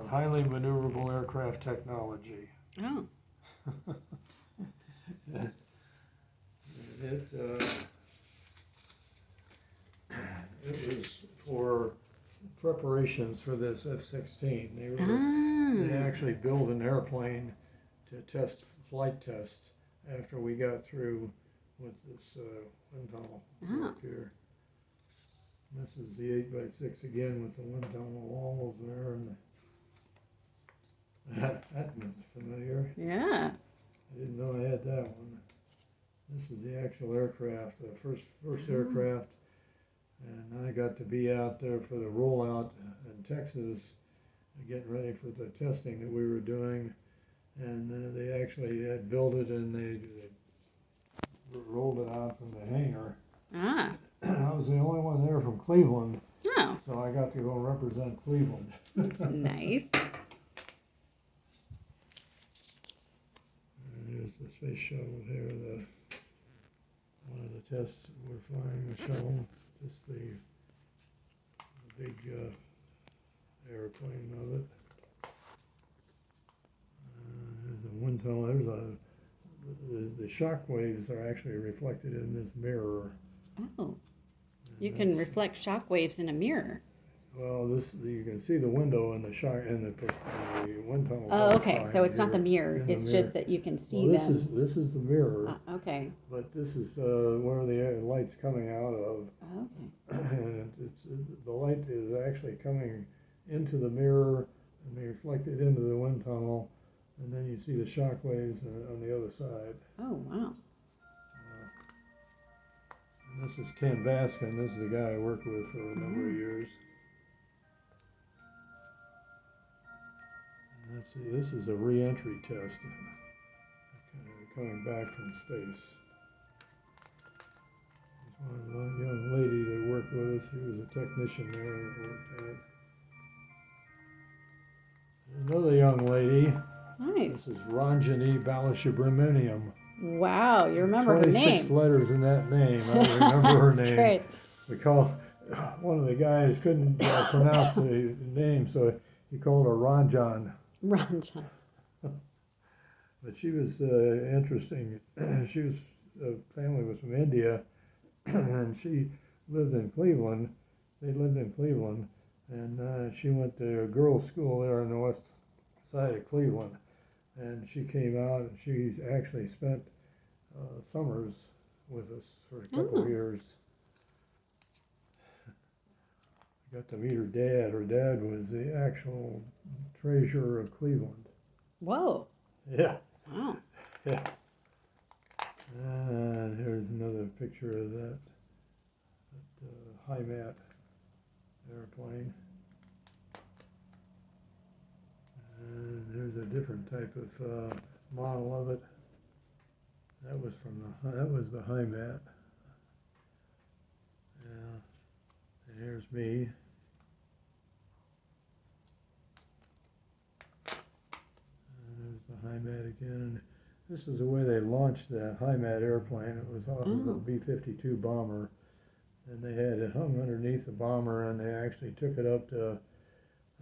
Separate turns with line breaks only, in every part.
on highly maneuverable aircraft technology.
Oh.
It, it was for preparations for this F-16. They actually built an airplane to test flight tests after we got through with this wind tunnel work here. This is the 8x6 again with the wind tunnel walls there, and that was familiar.
Yeah.
I didn't know I had that one. This is the actual aircraft, the first aircraft, and I got to be out there for the rollout in Texas, getting ready for the testing that we were doing, and they actually had built it and they rolled it out from the hangar. I was the only one there from Cleveland, so I got to go represent Cleveland.
That's nice.
And here's the space shuttle here, one of the tests we're flying the shuttle, just the big airplane of it. There's a wind tunnel. The shock waves are actually reflected in this mirror.
Oh, you can reflect shock waves in a mirror.
Well, you can see the window in the wind tunnel.
Oh, okay. So it's not the mirror. It's just that you can see them.
This is the mirror.
Okay.
But this is where the light's coming out of.
Okay.
And the light is actually coming into the mirror and being reflected into the wind tunnel, and then you see the shock waves on the other side.
Oh, wow.
And this is Ken Baskin. This is the guy I worked with for a number of years. And this is a re-entry test, coming back from space. There's one young lady that worked with us. She was a technician there and worked at it. Another young lady.
Nice.
This is Ranjani Balasubramaniam.
Wow, you remember her name.
26 letters in that name. I remember her name.
Great.
We called one of the guys couldn't pronounce the name, so he called her Ranjan.
Ranjan.
But she was interesting. Family was from India, and she lived in Cleveland. They lived in Cleveland, and she went to a girls' school there on the west side of Cleveland. And she came out, and she actually spent summers with us for a couple of years. I got to meet her dad. Her dad was the actual treasurer of Cleveland.
Whoa.
Yeah.
Wow.
Yeah. And here's another picture of that HIMAT airplane. And there's a different type of model of it. That was the HIMAT. Yeah. And here's me. And there's the HIMAT again. This is the way they launched that HIMAT airplane. It was off of a B-52 bomber, and they had it hung underneath the bomber, and they actually took it up to,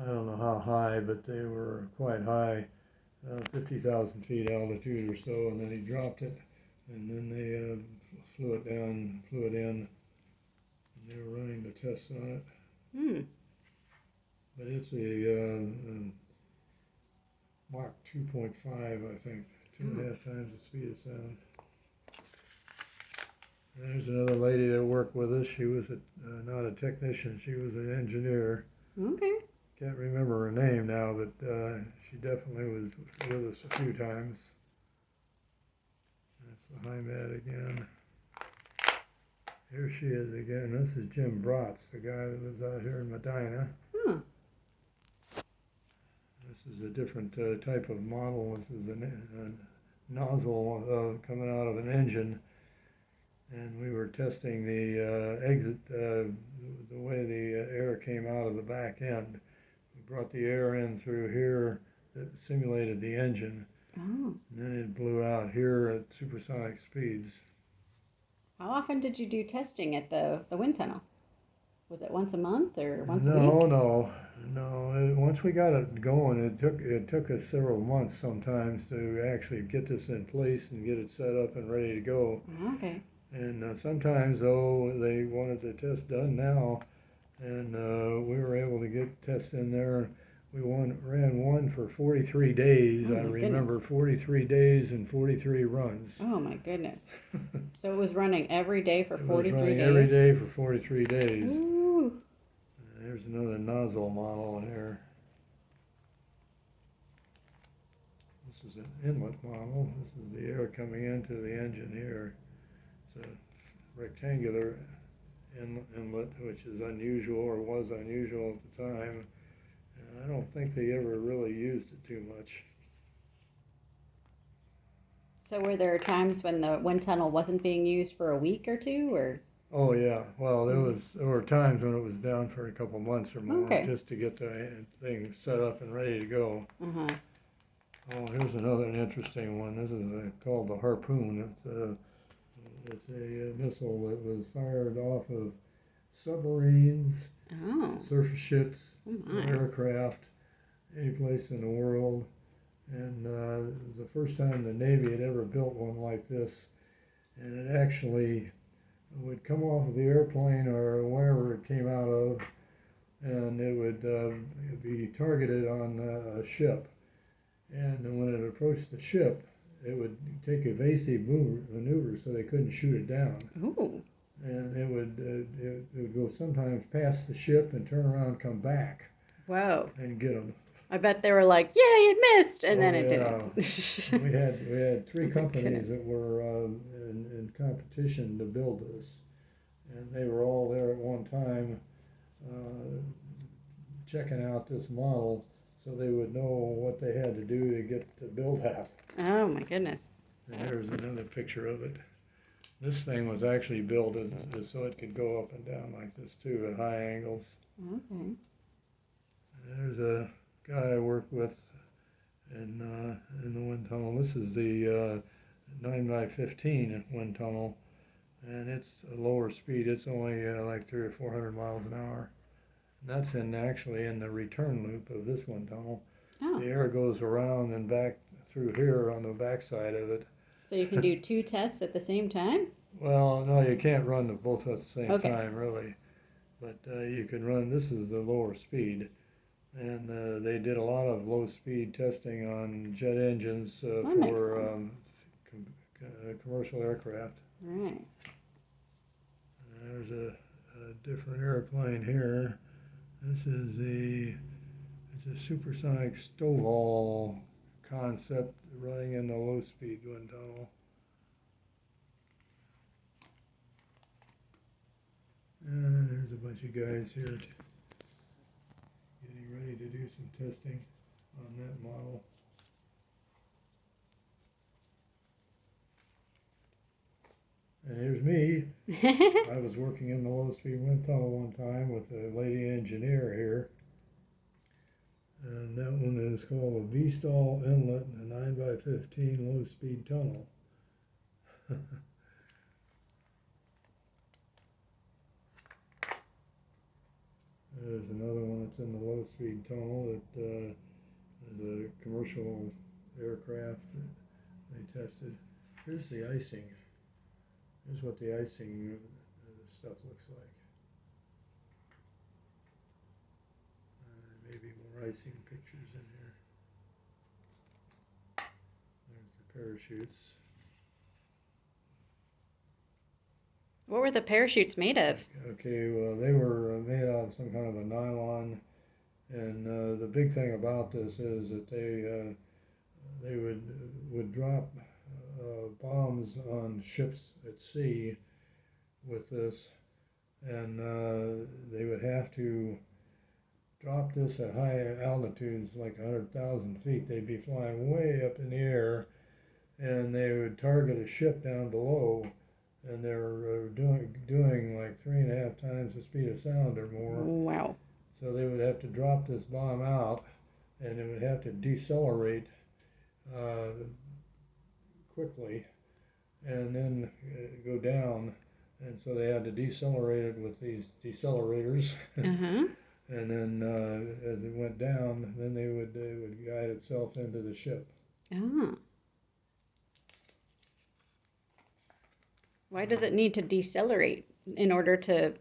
I don't know how high, but they were quite high, 50,000 feet altitude or so, and then he dropped it, and then they flew it in, and they were running the tests on it. But it's a Mach 2.5, I think. 2.5 times the speed of sound. And there's another lady that worked with us. She was not a technician, she was an engineer.
Okay.
Can't remember her name now, but she definitely was with us a few times. That's the HIMAT again. Here she is again. This is Jim Bratz, the guy that lives out here in Medina. This is a different type of model. This is a nozzle coming out of an engine, and we were testing the exit, the way the air came out of the back end. We brought the air in through here that simulated the engine, and then it blew out here at supersonic speeds.
How often did you do testing at the wind tunnel? Was it once a month or once a week?
No. No, once we got it going, it took us several months sometimes to actually get this in place and get it set up and ready to go.
Okay.
And sometimes, though, they wanted the test done now, and we were able to get tests in there. We ran one for 43 days.
Oh,
I
my
remember
goodness.
43 days and 43 runs.
Oh my goodness. So it was running every day for
It was
43
running
days?
every day for 43 days.
Ooh.
There's another nozzle model here. This is an inlet model. This is the air coming into the engine here. It's a rectangular inlet, which is unusual, or was unusual at the time. And I don't think they ever really used it too much.
So were there times when the wind tunnel wasn't being used for a week or two, or?
Oh yeah, well there were times when it was down for a couple months or more,
Okay.
just to get the thing set up and ready to go.
Uh-huh.
Oh, here's another interesting one. This is called the Harpoon. It's a missile that was fired off of submarines,
Oh.
surface ships,
Oh my.
aircraft, any place in the world. And it was the first time the Navy had ever built one like this. And it actually would come off of the airplane or wherever it came out of, and it would be targeted on a ship. And when it approached the ship, it would take evasive maneuvers so they couldn't shoot it down.
Ooh.
And it would go sometimes past the ship and turn around and come back
Whoa.
and get them.
I bet they were like, yay, it missed, and
Oh,
then it
yeah.
didn't.
We had three
Oh my
companies
goodness.
that were in competition to build this, and they were all there at one time checking out this model so they would know what they had to do to get to build that.
Oh my goodness.
And here's another picture of it. This thing was actually built so it could go up and down like this too at high angles.
Okay.
There's a guy I work with in the wind tunnel. This is the 9x15 wind tunnel, and it's a lower speed. It's only like 300 or 400 miles an hour. And that's actually in the return loop of this wind tunnel.
Oh.
The air goes around and back through here on the backside of it.
So you can do two tests at the same time?
Well, no, you can't run them both at the same
Okay.
time, really. But you can run, this is the lower speed. And they did a lot of low-speed testing on jet engines
That makes
for
sense.
commercial aircraft.
Right.
There's a different airplane here. This is it's a supersonic Stovall concept running in the low-speed wind tunnel. And there's a bunch of guys here getting ready to do some testing on that model. And here's me. I was working in the low-speed wind tunnel one time with a lady engineer here. And that one is called a V-stall inlet in a 9x15 low-speed tunnel. There's another one that's in the low-speed tunnel that is a commercial aircraft that they tested. Here's the icing. Here's what the icing stuff looks like. Maybe more icing pictures in here. There's the parachutes.
What were the parachutes made of?
Okay, well, they were made out of some kind of a nylon, and the big thing about this is that they would drop bombs on ships at sea with this, and they would have to drop this at high altitudes, like 100,000 feet. They'd be flying way up in the air, and they would target a ship down below, and they were doing like 3.5 times the speed of sound or more.
Wow.
So they would have to drop this bomb out, and it would have to decelerate quickly, and then go down. And so they had to decelerate it with these decelerators.
Uh-huh.
and then as it went down, then they would guide itself into the ship.
Ah. Why does it need to decelerate in order to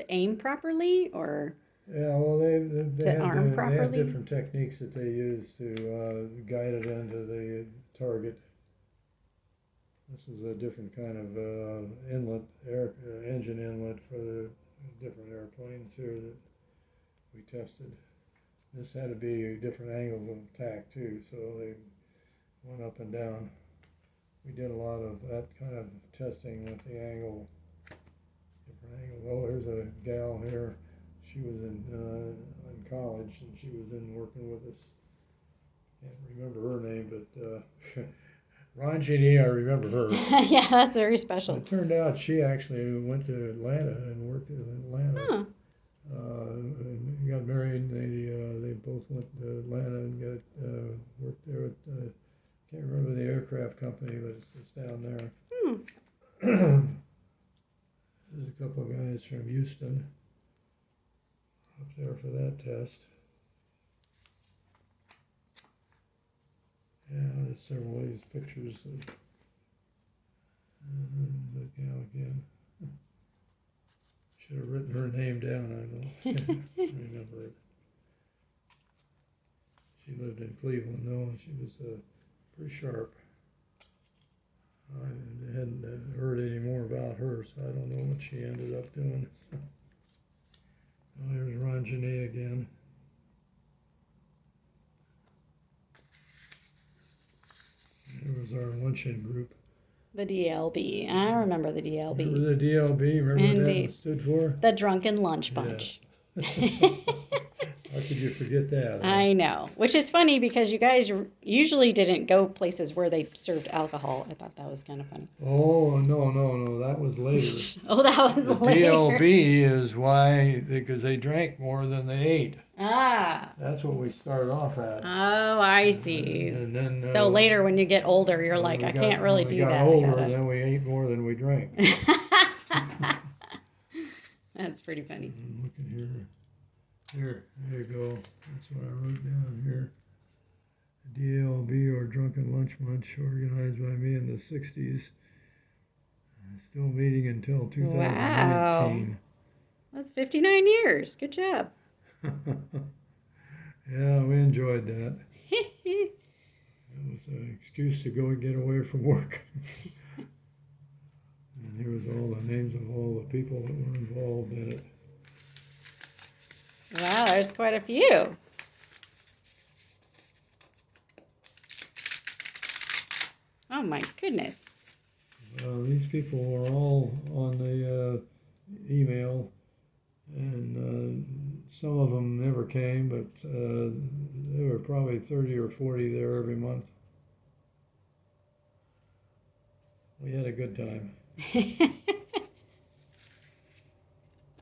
aim properly, or
Yeah, well,
to arm
they had
properly?
different techniques that they used to guide it into the target. This is a different kind of inlet, engine inlet for the different airplanes here that we tested. This had to be different angles of attack too, so they went up and down. We did a lot of that kind of testing with the angle, different angles. Oh, there's a gal here. She was in college, and she was in working with us. Can't remember her name, but Ranjini, I remember her.
Yeah, that's very special.
It turned out she actually went to Atlanta and worked in Atlanta.
Huh.
And got married. They both went to Atlanta and got worked there at can't remember the aircraft company, but it's down there. There's a couple of guys from Houston up there for that test. Yeah, there's several of these pictures of that gal again. Should have written her name down. I don't remember it. She lived in Cleveland, though, and she was pretty sharp. I hadn't heard any more about her, so I don't know what she ended up doing. Oh, there's Ranjini again. There was our luncheon group.
The DLB. I remember the DLB.
Remember the DLB? Remember what
Indeed.
that stood for?
The Drunken Lunch Bunch.
Yes. How could you forget that?
I know. Which is funny because you guys usually didn't go places where they served alcohol. I thought that was kind of funny.
Oh, no, that was later.
Oh, that was
The
later.
DLB is why, because they drank more than they ate.
Ah.
That's what we started off at.
Oh, I see.
And then
So later when you get older, you're like, I can't really do that.
When we got older, then we ate more than we drank.
That's pretty funny.
I'm looking here. There you go. That's what I wrote down here. DLB, or Drunken Lunch Bunch, organized by me in the 60s. Still meeting until 2019.
Wow. That's 59 years. Good job.
Yeah, we enjoyed that. It was an excuse to go and get away from work. And here was all the names of all the people that were involved in it.
Wow, there's quite a few. Oh my goodness.
These people were all on the email, and some of them never came, but there were probably 30 or 40 there every month. We had a good time.